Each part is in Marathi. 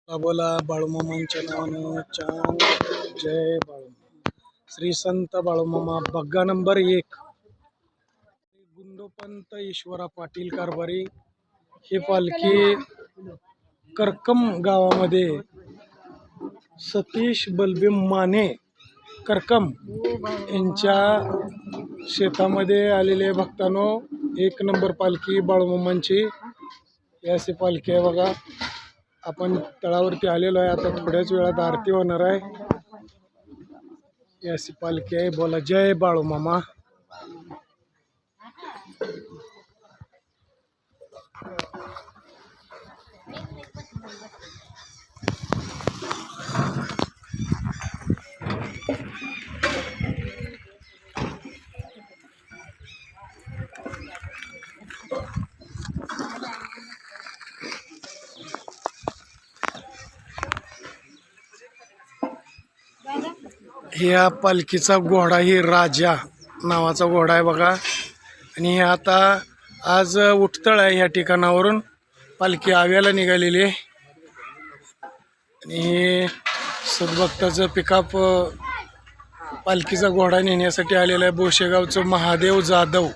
बोला बाळूमामांच्या नावानं चांग जय बाळूमामा. श्री संत बाळूमामा बग्गा नंबर 1 गुंडोपंत ईश्वरा पाटील कारभारी ही पालखी करकम गावामध्ये सतीश बलबीम माने करकम यांच्या शेतामध्ये आलेले भक्तांनो, 1 नंबर पालखी बाळूमामांची. ही अशी पालखी आहे बघा. आपण तळावरती आलेलो आहे. आता थोड्याच वेळात आरती होणार आहे. ही अशी पालखी आहे. बोला जय बाळूमामा. ह्या पालखीचा घोडा ही राजा नावाचा घोडा आहे बघा. आणि आता आज उठतळ आहे. ह्या ठिकाणावरून पालखी आव्याला निघालेली आहे. आणि सद्भक्ताचं पिकअप पालखीचा घोडा नेण्यासाठी आलेला आहे. बोशेगावचं महादेव जाधव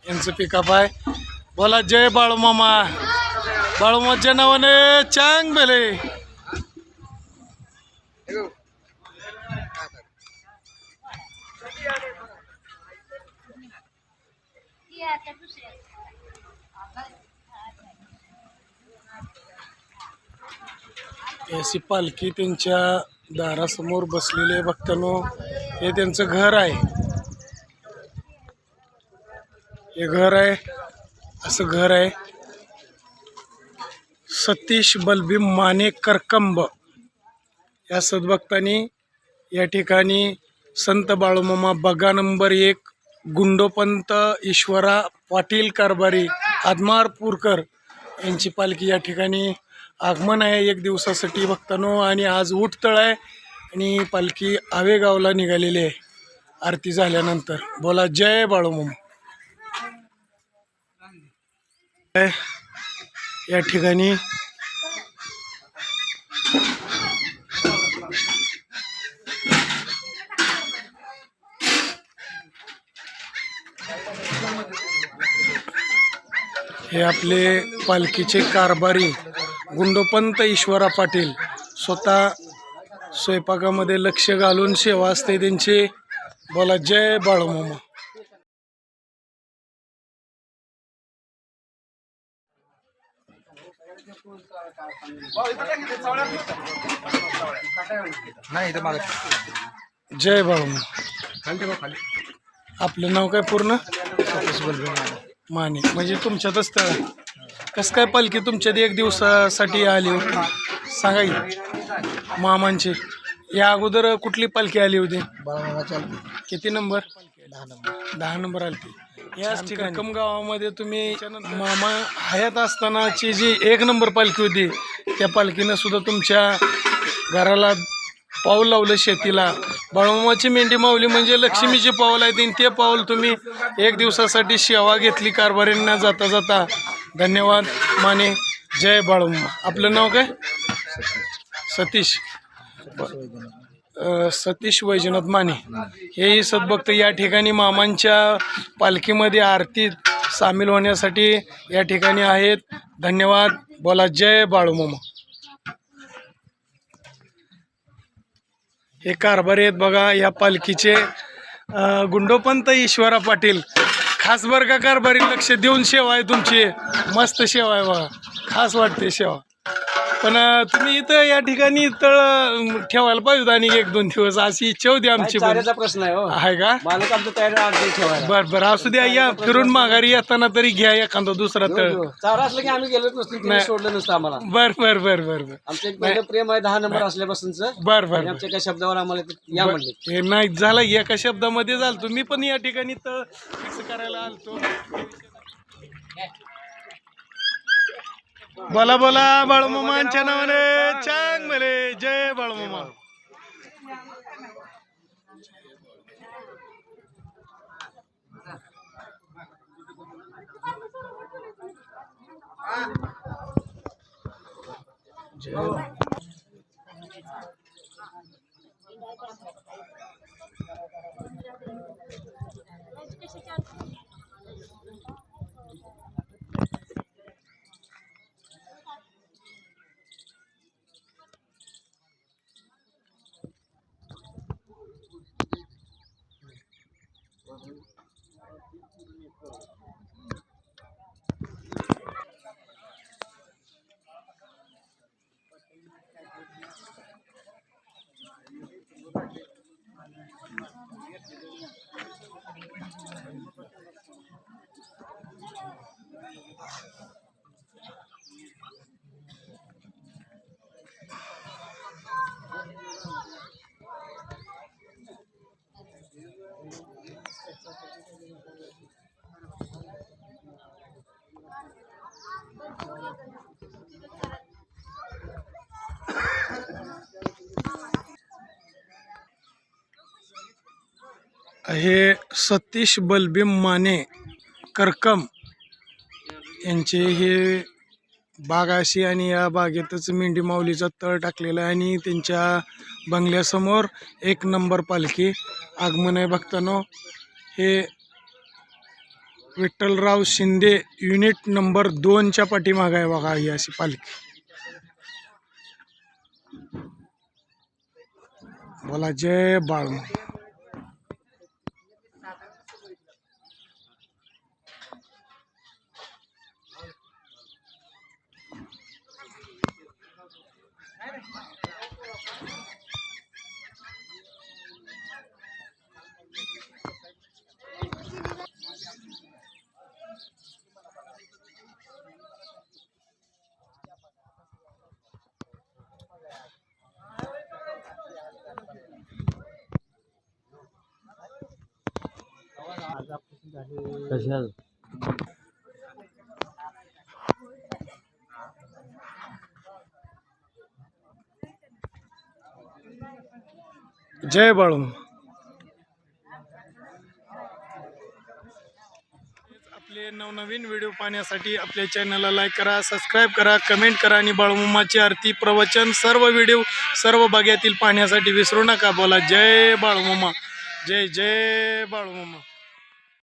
यांचं पिकअप आहे. बोला जय बाळूमामा. बाळूमाच्या नावाने चांग भले. अशी पालखी त्यांच्या दारासमोर बसलेले भक्तांनो, हे त्यांचं घर आहे. हे घर आहे, असं घर आहे. सतीश बलबीम माने करकंब या सद्भक्तांनी या ठिकाणी संत बाळूमामा बग्गा नंबर 1 गुंडोपंत ईश्वरा पाटील कारभारी आदमारपूरकर यांची पालखी या ठिकाणी आगमन आहे 1 दिवसासाठी भक्तांनो. आणि आज उठतळ आहे आणि पालखी आवेगावला निघालेली आहे आरती झाल्यानंतर. बोला जय बाळूमामा. या ठिकाणी हे आपले पालखीचे कारभारी गुंडोपंत ईश्वरा पाटील स्वतः स्वयंपाकामध्ये लक्ष घालून सेवा असते त्यांची. बोला जय बाळूमामा. जय बाळूमामा. आपलं नाव काय पूर्ण? माने. म्हणजे तुमच्यातच तळ. कसं काय पालखी तुमच्यात 1 दिवसासाठी आली होती सांगा की मामांची? या अगोदर कुठली पालखी आली होती? किती नंबर? 10 नंबर आली ती. याच ठिकाणी गावामध्ये तुम्ही मामा हयात असतानाची जी 1 नंबर पालखी होती, त्या पालखीनं सुद्धा तुमच्या घराला पाऊल लावलं, शेतीला. बाळूमामाची मेंढी माऊली म्हणजे लक्ष्मीची पाऊल आहे. ते पाऊल तुम्ही 1 दिवसासाठी सेवा घेतली कारभारींना जाता जाता. धन्यवाद माने. जय बाळूमामा. आपलं नाव काय? सतीश. सतीश वैजनाथ माने. हेही सद्भक्त या ठिकाणी मामांच्या पालखीमध्ये आरतीत सामील होण्यासाठी या ठिकाणी आहेत. धन्यवाद. बोला जय बाळूमामा. हे कारभारी आहेत बघा या पालखीचे गुंडोपंत ईश्वरा पाटील. खास बरं का कारभारी, लक्ष देऊन सेवा आहे तुमची. मस्त सेवा आहे बघा, खास वाटते सेवा. पण तुम्ही इथं या ठिकाणी तळ ठेवायला पाहिजे आणि 1-2 दिवस, अशी इच्छा होती आमची. प्रश्न आहे का? मालक आमचं तयार. बरं बरं, असू द्या. या फिरून माघारी येताना तरी घ्या एखादा दुसरा तळ. चारा असलं की आम्ही गेलोच नसतो, सोडलं नसतं आम्हाला. बर बर बर बर बर. आमचं एक पहिलं प्रेम आहे 10 नंबर असल्यापासूनच. बर बर. आमच्या एका शब्दावर आम्हाला या म्हणले. हे नाही झालं, एका शब्दामध्ये झालं. तुम्ही पण या ठिकाणी तळ फिक्स करायला आलतो. बोला बोला बाळूमामांच्या नावाने चांग भले. जय बाळूमामा. जय बाळूमामा. हे सतीश बलबीम माने करकम यांचे हे बाग अशी आणि या बागेतच मेंढी माऊलीचा तळ टाकलेला आहे आणि त्यांच्या बंगल्यासमोर 1 नंबर पालखी आगमन आहे. भक्तांनो, हे विठ्ठलराव शिंदे युनिट नंबर 2च्या पाठीमागे आहे बघा ही अशी पालखी. बोला जय बाळूमामा. जय बाळूमामा. आपले नवनवीन व्हिडिओ पाहण्यासाठी आपल्या चॅनलला लाईक करा, सबस्क्राईब करा, कमेंट करा आणि बाळूमामाची आरती, प्रवचन, सर्व व्हिडिओ सर्व भागातील पाहण्यासाठी विसरू नका. बोला जय बाळूमामा. जय जय बाळूमामा.